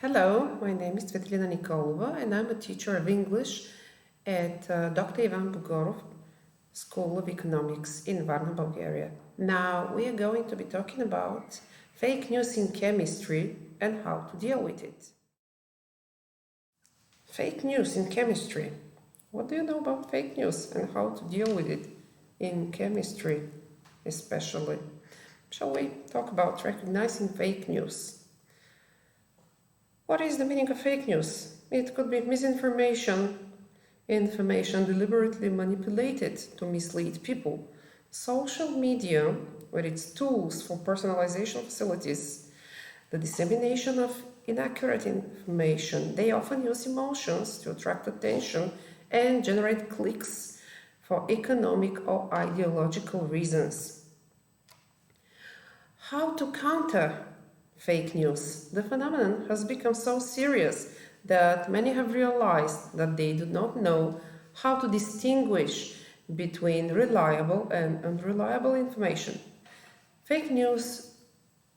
Hello, my name is Svetlana Nikolova and I'm a teacher of English at Dr. Ivan Bugorov School of Economics in Varna, Bulgaria. Now we are going to be talking about fake news in chemistry and how to deal with it. Fake news in chemistry. What do you know about fake news and how to deal with it in chemistry especially? Shall we talk about recognizing fake news? What is the meaning of fake news? It could be misinformation, information deliberately manipulated to mislead people. Social media, with its tools for personalization facilities, the dissemination of inaccurate information, they often use emotions to attract attention and generate clicks for economic or ideological reasons. How to counter fake news? The phenomenon has become so serious that many have realized that they do not know how to distinguish between reliable and unreliable information. Fake news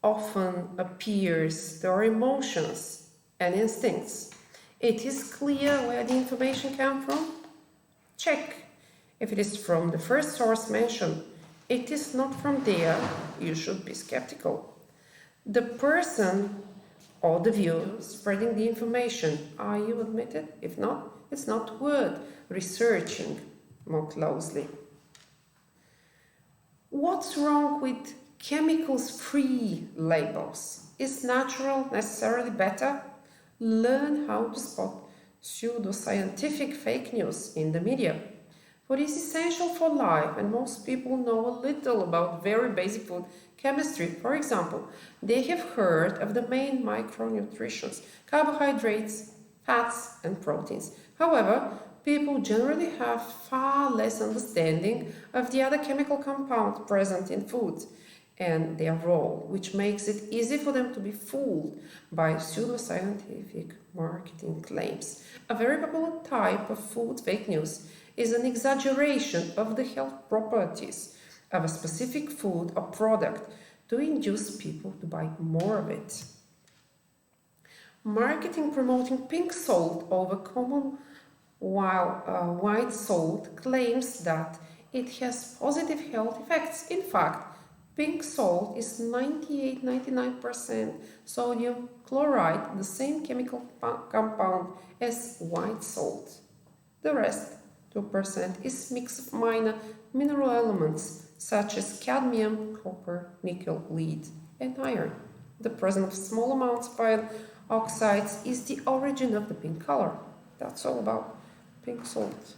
often appears through our emotions and instincts. It is clear where the information comes from. Check if it is from the first source mentioned. It is not from there, you should be skeptical. The person or the viewer spreading the information, are you admitted? If not, it's not worth researching more closely. What's wrong with chemicals-free labels? Is natural necessarily better? Learn how to spot pseudoscientific fake news in the media. What is essential for life, and most people know a little about very basic food chemistry. For example, they have heard of the main micronutrients, carbohydrates, fats, and proteins. However, people generally have far less understanding of the other chemical compounds present in food and their role, which makes it easy for them to be fooled by pseudoscientific marketing claims. A very popular type of food fake news is an exaggeration of the health properties of a specific food or product to induce people to buy more of it. Marketing promoting pink salt over common white salt claims that it has positive health effects. In fact, pink salt is 98-99% sodium chloride, the same chemical compound as white salt. The rest, 2%, is mix of minor mineral elements such as cadmium, copper, nickel, lead, and iron. The presence of small amounts of iron oxides is the origin of the pink color. That's all about pink salt.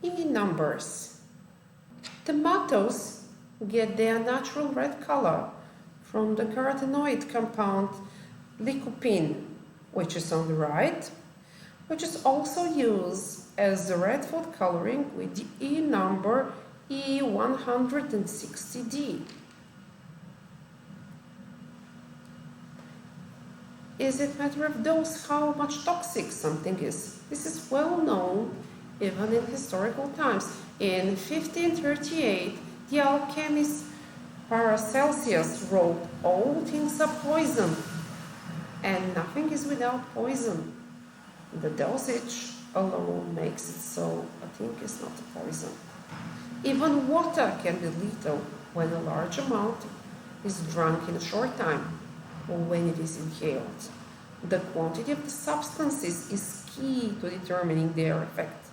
E numbers. Tomatoes get their natural red color from the carotenoid compound lycopene, which is on the right, which is also used as the red food coloring with the E number E160D. Is it a matter of dose, how much toxic something is? This is well known even in historical times. In 1538, the alchemist Paracelsus wrote, "All things are poison, and nothing is without poison." The dosage alone makes it so I think it's not a poison. Even water can be lethal when a large amount is drunk in a short time or when it is inhaled. The quantity of the substances is key to determining their effect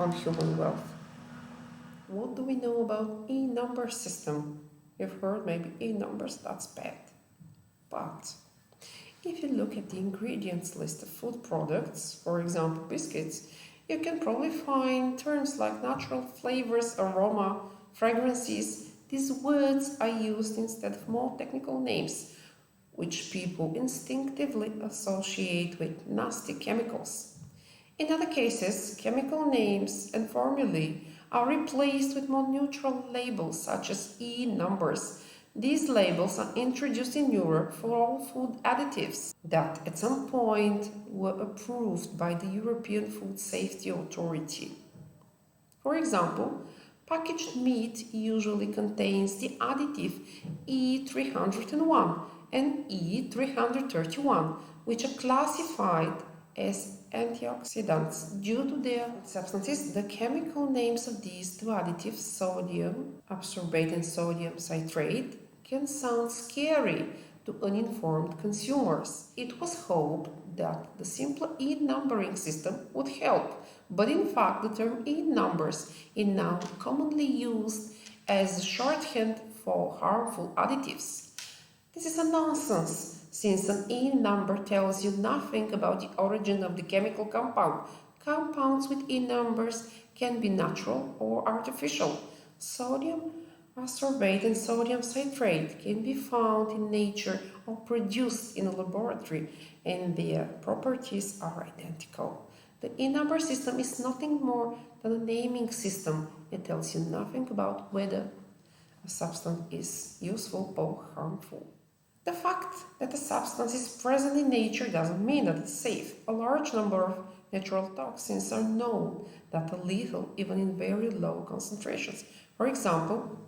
on human wealth. What do we know about E-number system? You've heard maybe E-numbers, that's bad. But if you look at the ingredients list of food products, for example biscuits, you can probably find terms like natural flavors, aroma, fragrances. These words are used instead of more technical names, which people instinctively associate with nasty chemicals. In other cases, chemical names and formulae are replaced with more neutral labels such as E-numbers. These labels are introduced in Europe for all food additives that at some point were approved by the European Food Safety Authority. For example, packaged meat usually contains the additive E301 and E331, which are classified as antioxidants due to their substances. The chemical names of these two additives, sodium absorbate and sodium citrate, can sound scary to uninformed consumers. It was hoped that the simple e-numbering system would help, but in fact the term e-numbers is now commonly used as shorthand for harmful additives. This is a nonsense, since an e-number tells you nothing about the origin of the chemical compound. Compounds with e-numbers can be natural or artificial. Sodium ascorbate and sodium citrate can be found in nature or produced in a laboratory, and their properties are identical. The e-number system is nothing more than a naming system. It tells you nothing about whether a substance is useful or harmful. The fact that a substance is present in nature doesn't mean that it's safe. A large number of natural toxins are known that are lethal even in very low concentrations. For example,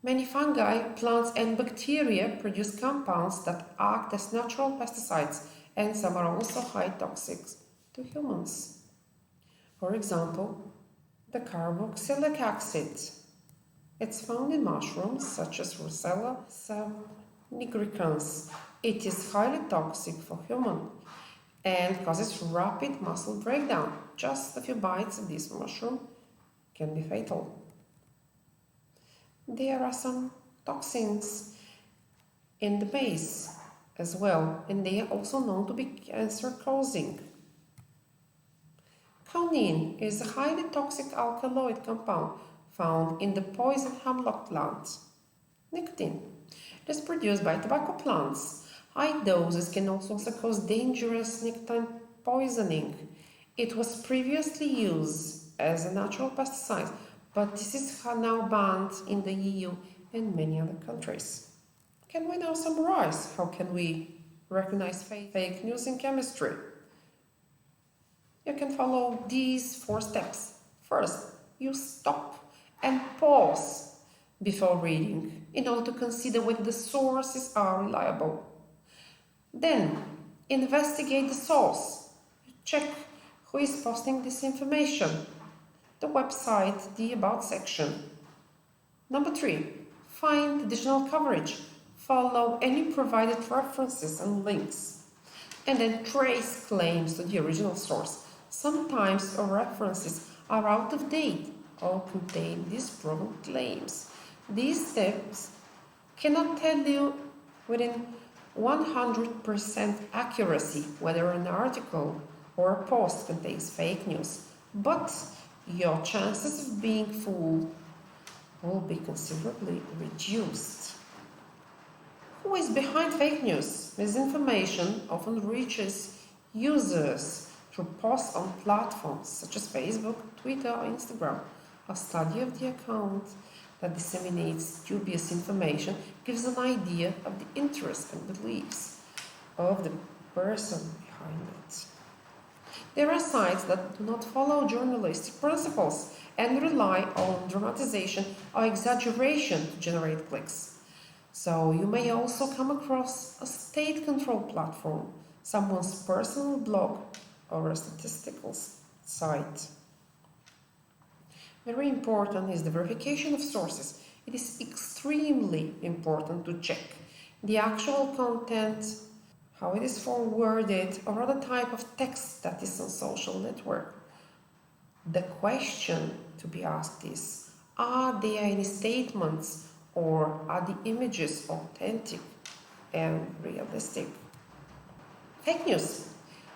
many fungi, plants and bacteria produce compounds that act as natural pesticides, and some are also high toxic to humans. For example, the carboxylic acid. It's found in mushrooms such as Rossella subnigricans. It is highly toxic for humans and causes rapid muscle breakdown. Just a few bites of this mushroom can be fatal. There are some toxins in the maize as well, and they are also known to be cancer-causing. Quinine is a highly toxic alkaloid compound found in the poison hemlock plant. Nicotine. It is produced by tobacco plants. High doses can also cause dangerous nicotine poisoning. It was previously used as a natural pesticide, but this is now banned in the EU and many other countries. Can we now summarize? How can we recognize fake news in chemistry? You can follow these 4 steps. First, you stop and pause before reading in order to consider whether the sources are reliable. Then, investigate the source. Check who is posting this information, the website, the About section. Number 3, find additional coverage. Follow any provided references and links. And then trace claims to the original source. Sometimes references are out of date or contain disproven claims. These steps cannot tell you within 100% accuracy whether an article or a post contains fake news, but your chances of being fooled will be considerably reduced. Who is behind fake news? Misinformation often reaches users through posts on platforms such as Facebook, Twitter, or Instagram. A study of the account that disseminates dubious information gives an idea of the interests and beliefs of the person behind it. There are sites that do not follow journalistic principles and rely on dramatization or exaggeration to generate clicks. So you may also come across a state-controlled platform, someone's personal blog, or a statistical site. Very important is the verification of sources. It is extremely important to check the actual content, how it is forwarded, or other type of text that is on social network. The question to be asked is, are there any statements or are the images authentic and realistic? Fake news.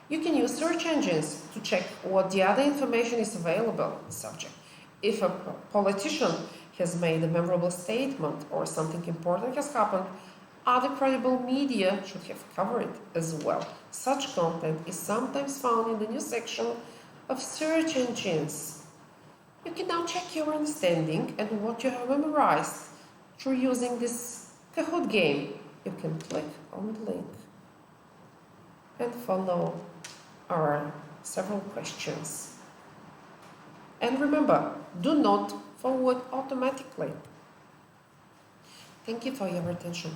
You can use search engines to check what the other information is available on the subject. If a politician has made a memorable statement or something important has happened, other credible media should have covered it as well. Such content is sometimes found in the news section of search engines. You can now check your understanding and what you have memorized through using this Kahoot game. You can click on the link and follow our several questions. And remember, do not forward automatically. Thank you for your attention.